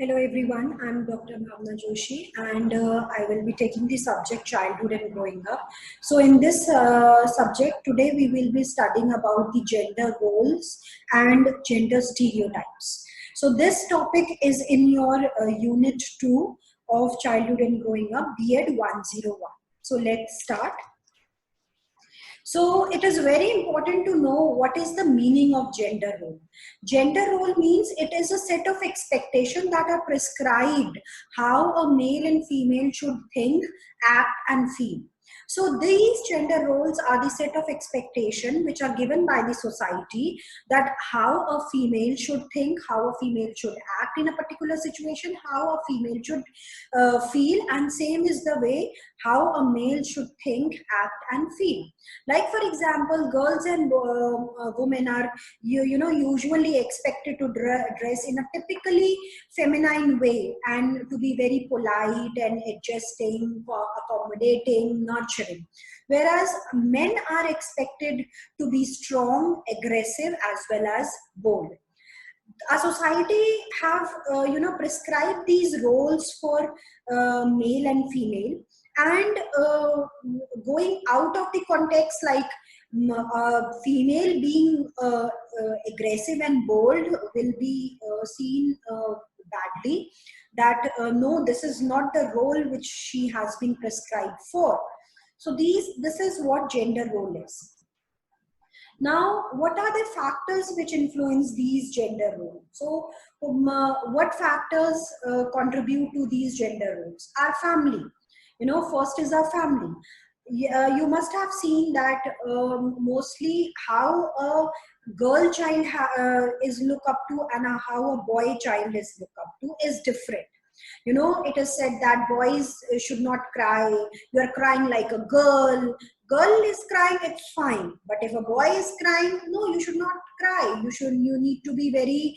Hello everyone, I'm Dr. Bhavna Joshi and I will be taking the subject childhood and growing up. So in this subject today we will be studying about the gender roles and gender stereotypes. So this topic is in your unit 2 of childhood and growing up, B.Ed 101. So let's start. So it is very important to know what is the meaning of gender role. Gender role means it is a set of expectations that are prescribed how a male and female should think, act and feel. So these gender roles are the set of expectations which are given by the society that how a female should think, how a female should act in a particular situation, how a female should feel, and same is the way how a male should think, act and feel. Like for example, girls and women are usually expected to dress in a typically feminine way and to be very polite and adjusting, accommodating, nurturing. Whereas men are expected to be strong, aggressive as well as bold. Our society have prescribed these roles for male and female, and going out of the context, like female being aggressive and bold will be seen badly, that no, this is not the role which she has been prescribed for. So this is what gender role is. Now, what are the factors which influence these gender roles? So, what factors contribute to these gender roles? Our family. First is our family. You must have seen that mostly how a girl child is looked up to and how a boy child is looked up to is different. It is said that boys should not cry. You are crying like a girl is crying, it's fine, but if a boy is crying, no, you should not cry. You need to be very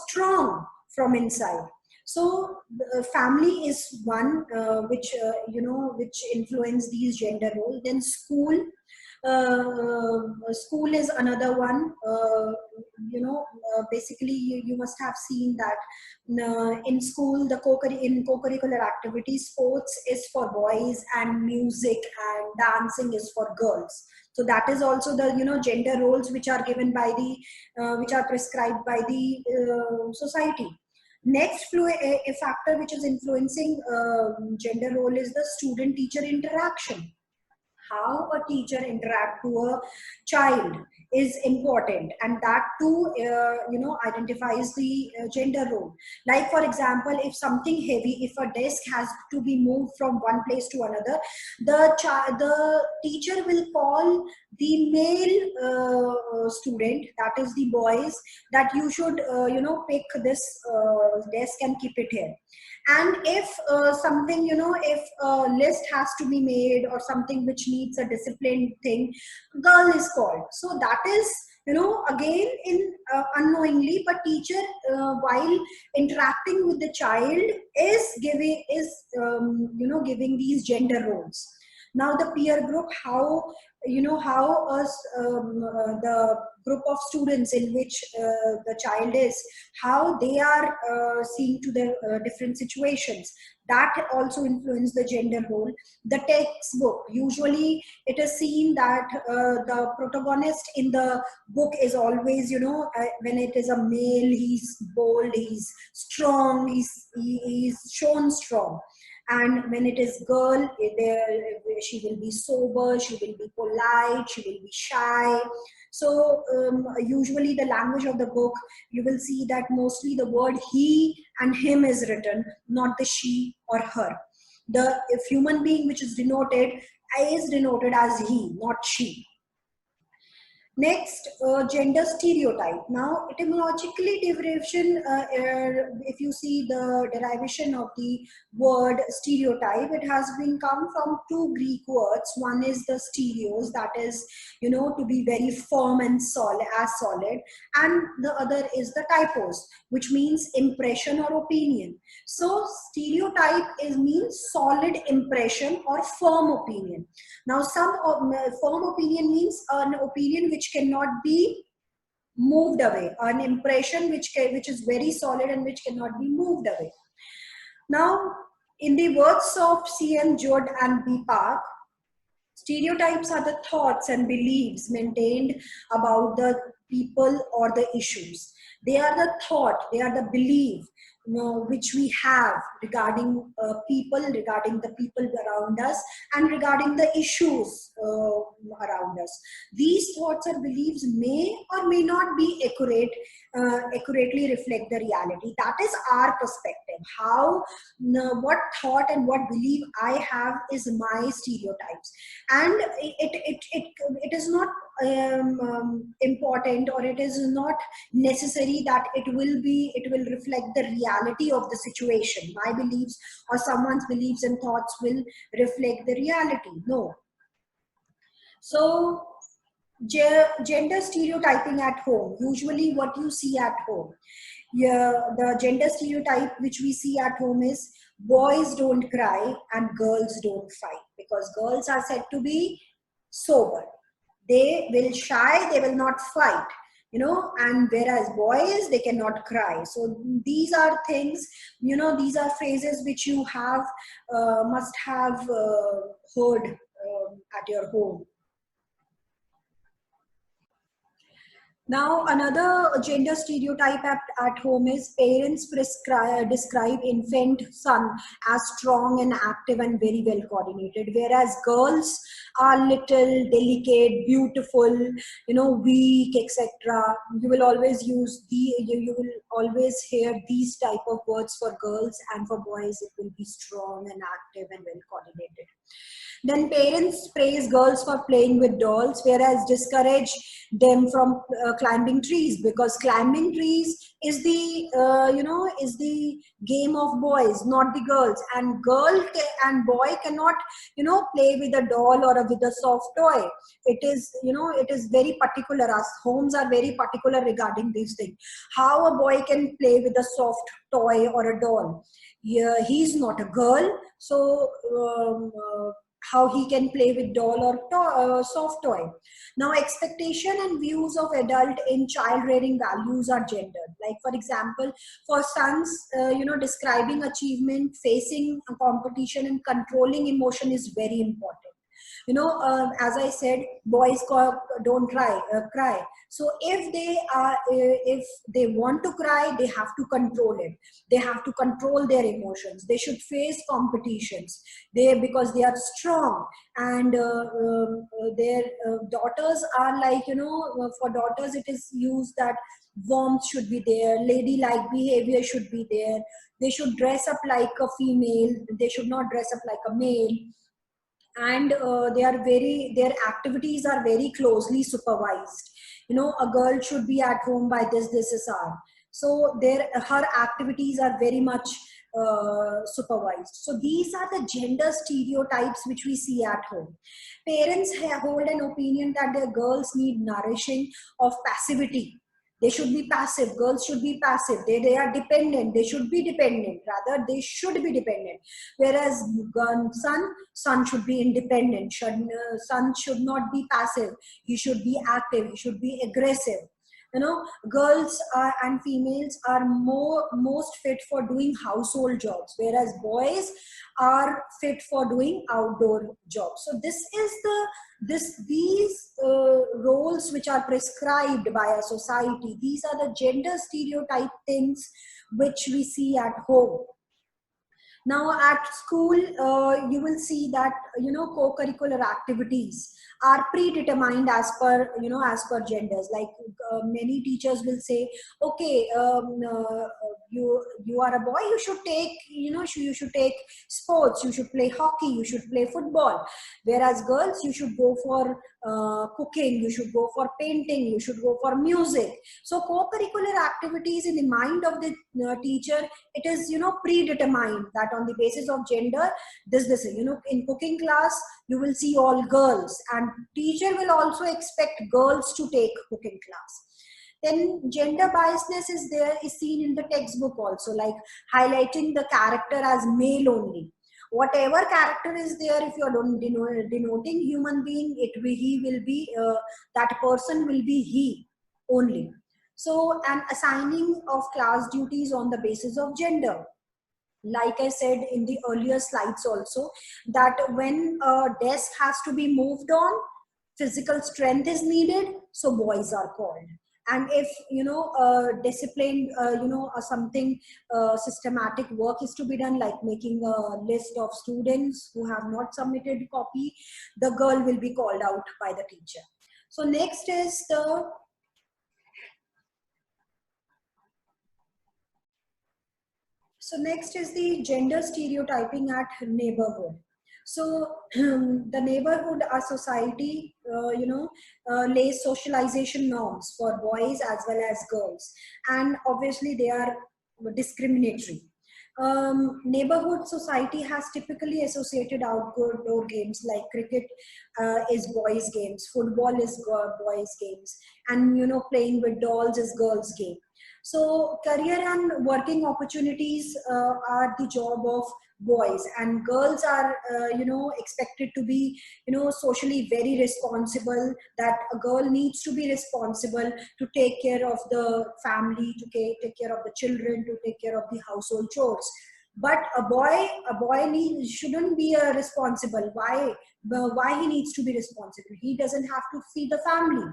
strong from inside. So family is one which influence these gender roles. Then school is another one. Basically you must have seen that in school, the co-curricular activities, sports is for boys and music and dancing is for girls. So that is also the gender roles which are given by the which are prescribed by the society. Next a factor which is influencing gender role is the student teacher interaction. How a teacher interact to a child is important, and that too identifies the gender role. Like for example, if something heavy, if a desk has to be moved from one place to another, the teacher will call the male student, that is the boys, that you should pick this desk and keep it here. And if something, if a list has to be made or something which needs a disciplined thing, girl is called. So that is again in unknowingly, but teacher while interacting with the child is giving these gender roles. Now the peer group, how how us the group of students in which the child is, how they are seeing to the different situations, that also influence the gender role. The textbook, usually it is seen that the protagonist in the book is always when it is a male, he's bold, he's strong, he's shown strong. And when it is girl, she will be sober, she will be polite, she will be shy. So usually the language of the book, you will see that mostly the word he and him is written, not the she or her. The if human being which is denoted as he, not she. Next, gender stereotype. Now, etymologically derivation, if you see the derivation of the word stereotype, it has been come from two Greek words. One is the stereos, that is, to be very firm and solid, and the other is the typos, which means impression or opinion. So, stereotype means solid impression or firm opinion. Now, some firm opinion means an opinion which cannot be moved away, an impression which is very solid and which cannot be moved away. Now, in the words of C.M. Judd and B. Park, stereotypes are the thoughts and beliefs maintained about the people or the issues. They are the thought, they are the belief, which we have regarding people, regarding the people around us, and regarding the issues around us. These thoughts or beliefs may or may not be accurately reflect the reality. That is our perspective. How, what thought and what belief I have is my stereotypes, and it is not important, or it is not necessary that it will reflect the reality of the situation. My beliefs or someone's beliefs and thoughts will reflect the reality. No. So gender stereotyping at home, usually what you see at home, yeah, the gender stereotype which we see at home is boys don't cry and girls don't fight, because girls are said to be sober, they will shy, they will not fight, and whereas boys, they cannot cry. So these are things, these are phrases which you have must have heard at your home. Now, another gender stereotype at home is parents describe infant son as strong and active and very well coordinated, whereas girls are little, delicate, beautiful, weak, etc. You will always you will always hear these type of words for girls, and for boys it will be strong and active and well coordinated. Then parents praise girls for playing with dolls, whereas discourage them from climbing trees, because climbing trees is the is the game of boys, not the girls. And and boy cannot play with a doll or with a soft toy. It is it is very particular. Us homes are very particular regarding these things. How a boy can play with a soft toy or a doll? Yeah, he's not a girl, so. How he can play with doll or soft toy. Now, expectation and views of adult in child rearing values are gendered. Like, for example, for sons, describing achievement, facing a competition, and controlling emotion is very important. As I said, boys don't cry. So if they want to cry, they have to control it. They have to control their emotions. They should face competitions, because they are strong. And their daughters are like, for daughters it is used that warmth should be there, ladylike behavior should be there. They should dress up like a female, they should not dress up like a male. And their activities are very closely supervised. A girl should be at home by this hour, so her activities are very much supervised. So these are the gender stereotypes which we see at home. Parents hold an opinion that their girls need nourishing of passivity. They should be passive. Girls should be passive. They are dependent. They should be dependent. Rather, they should be dependent. Whereas son should be independent. Son should not be passive. He should be active. He should be aggressive. Girls and females are most fit for doing household jobs, whereas boys are fit for doing outdoor jobs. So these roles which are prescribed by a society, these are the gender stereotype things which we see at home. Now at school, you will see that co-curricular activities are predetermined as per genders. Like many teachers will say, okay, you are a boy, you should take you should take sports, you should play hockey, you should play football. Whereas girls, you should go for cooking, you should go for painting, you should go for music. So co-curricular activities in the mind of the teacher, it is predetermined that on the basis of gender, this in cooking class you will see all girls, and teacher will also expect girls to take cooking class. Then gender biasness is seen in the textbook also, like highlighting the character as male only. Whatever character is there, if you are denoting human being, he will be that person will be he only. So, and assigning of class duties on the basis of gender. Like I said in the earlier slides also, that when a desk has to be moved on, physical strength is needed, so boys are called. And if disciplined something systematic work is to be done, like making a list of students who have not submitted copy, the girl will be called out by the teacher. So next is the gender stereotyping at neighborhood. So the neighborhood, our society, lays socialization norms for boys as well as girls, and obviously they are discriminatory. Neighborhood society has typically associated outdoor games like cricket is boys games, football is boys games, and playing with dolls is girls game. So career and working opportunities are the job of boys, and girls are expected to be socially very responsible. That a girl needs to be responsible to take care of the family, to take care of the children, to take care of the household chores. But a boy shouldn't be responsible. Why he needs to be responsible? He doesn't have to feed the family.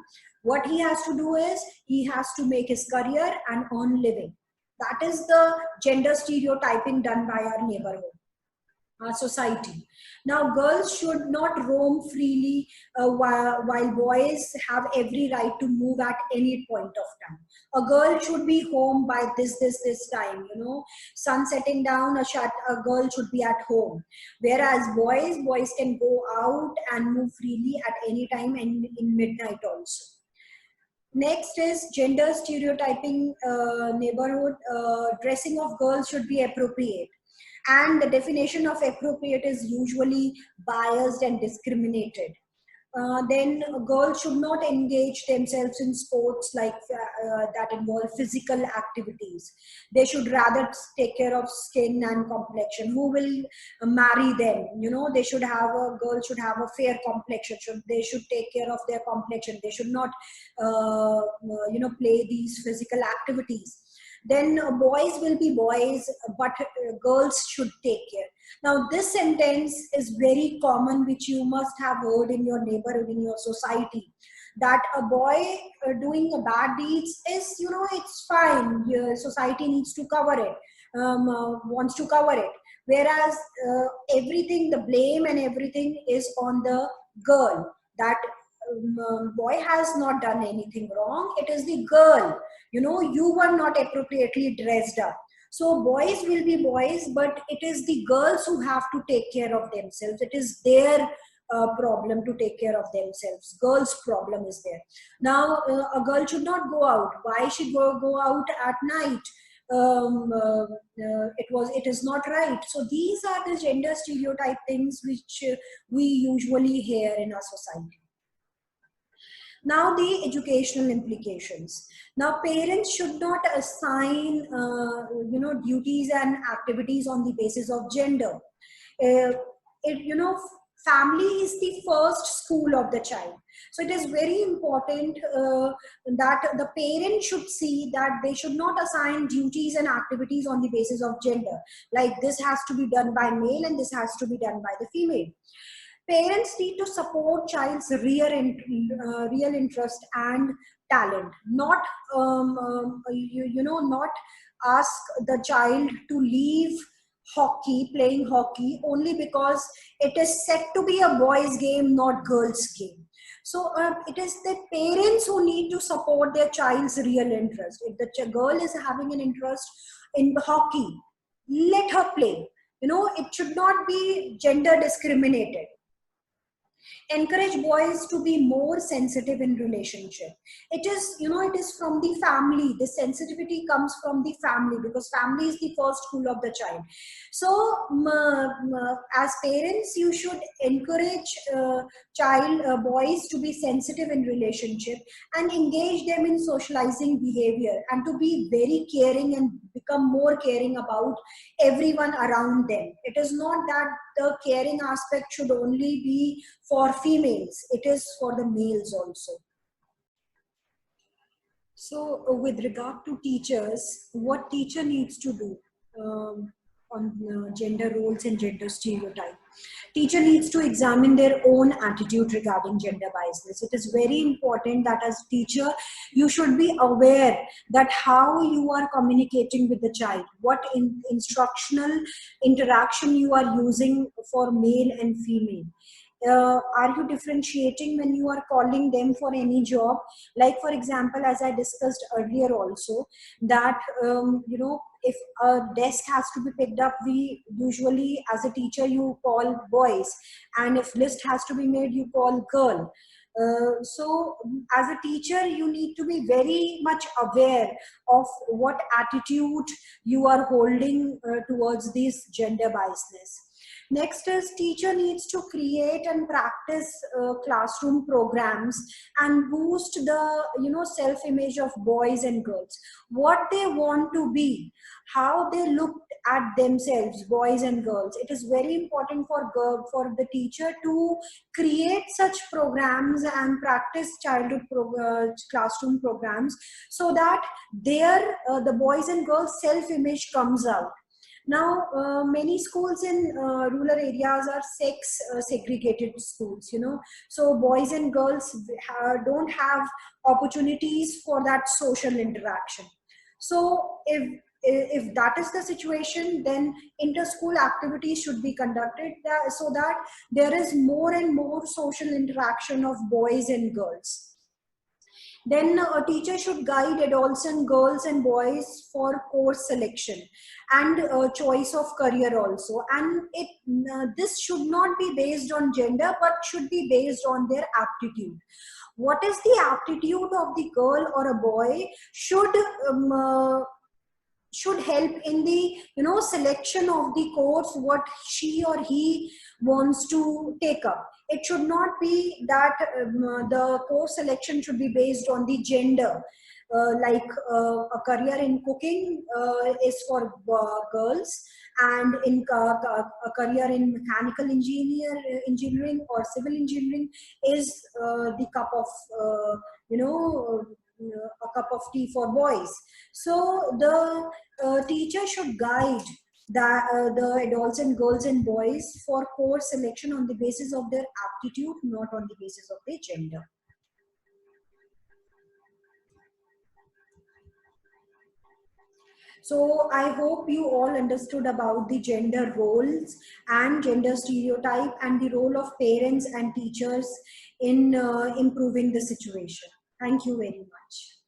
What he has to do is he has to make his career and earn living. That is the gender stereotyping done by our neighborhood, our society. Now, girls should not roam freely while boys have every right to move at any point of time. A girl should be home by this time. Sun setting down, a girl should be at home. Whereas boys can go out and move freely at any time and in midnight also. Next is gender stereotyping neighborhood. Dressing of girls should be appropriate. And the definition of appropriate is usually biased and discriminated. Then girls should not engage themselves in sports like that involve physical activities. They should rather take care of skin and complexion. Who will marry them? They should have a girl should have a fair complexion. They should take care of their complexion. They should not, play these physical activities. Then boys will be boys, but girls should take care. Now, this sentence is very common, which you must have heard in your neighborhood, in your society, that a boy doing a bad deeds is, it's fine. Society needs to cover it, wants to cover it. Whereas everything, the blame and everything is on the girl. That boy has not done anything wrong. It is the girl. You were not appropriately dressed up. So boys will be boys, but it is the girls who have to take care of themselves. It is their problem to take care of themselves. Girls' problem is there. Now, a girl should not go out. Why should go out at night? It is not right. So these are the gender stereotype things which we usually hear in our society. Now, the educational implications. Now, parents should not assign, duties and activities on the basis of gender. Family is the first school of the child. So it is very important that the parent should see that they should not assign duties and activities on the basis of gender. Like this has to be done by male and this has to be done by the female. Parents need to support child's real interest and talent, not not ask the child to leave playing hockey only because it is said to be a boys game, not girls game. So it is the parents who need to support their child's real interest. If the girl is having an interest in hockey, let her play. It should not be gender discriminated. Encourage boys to be more sensitive in relationship. It is from the family. The sensitivity comes from the family, because family is the first school of the child. So as parents, you should encourage boys to be sensitive in relationship and engage them in socializing behavior, and to be very caring and become more caring about everyone around them. It is not that the caring aspect should only be for females, it is for the males also. So, with regard to teachers, what teacher needs to do on gender roles and gender stereotype? Teacher needs to examine their own attitude regarding gender biasness. It is very important that as teacher, you should be aware that how you are communicating with the child, what instructional interaction you are using for male and female. Are you differentiating when you are calling them for any job? Like for example, as I discussed earlier also, that if a desk has to be picked up, we usually as a teacher you call boys, and if list has to be made you call girl. So as a teacher you need to be very much aware of what attitude you are holding towards this gender biasness. Next is teacher needs to create and practice classroom programs and boost the self image of boys and girls, what they want to be, how they look at themselves, boys and girls. It is very important for the teacher to create such programs and practice classroom programs, so that their the boys and girls self image comes out. Now, many schools in rural areas are sex segregated schools, so boys and girls don't have opportunities for that social interaction. So, if that is the situation, then inter-school activities should be conducted so that there is more and more social interaction of boys and girls. Then a teacher should guide adults and girls and boys for course selection and choice of career also. And this should not be based on gender, but should be based on their aptitude. What is the aptitude of the girl or a boy should help in the selection of the course what she or he wants to take up. It should not be that the course selection should be based on the gender. A career in cooking is for girls, and in a career in mechanical engineering or civil engineering is the cup of a cup of tea for boys. So the teacher should guide the adults and girls and boys for course selection on the basis of their aptitude, not on the basis of their gender. So I hope you all understood about the gender roles and gender stereotype and the role of parents and teachers in improving the situation. Thank you very much.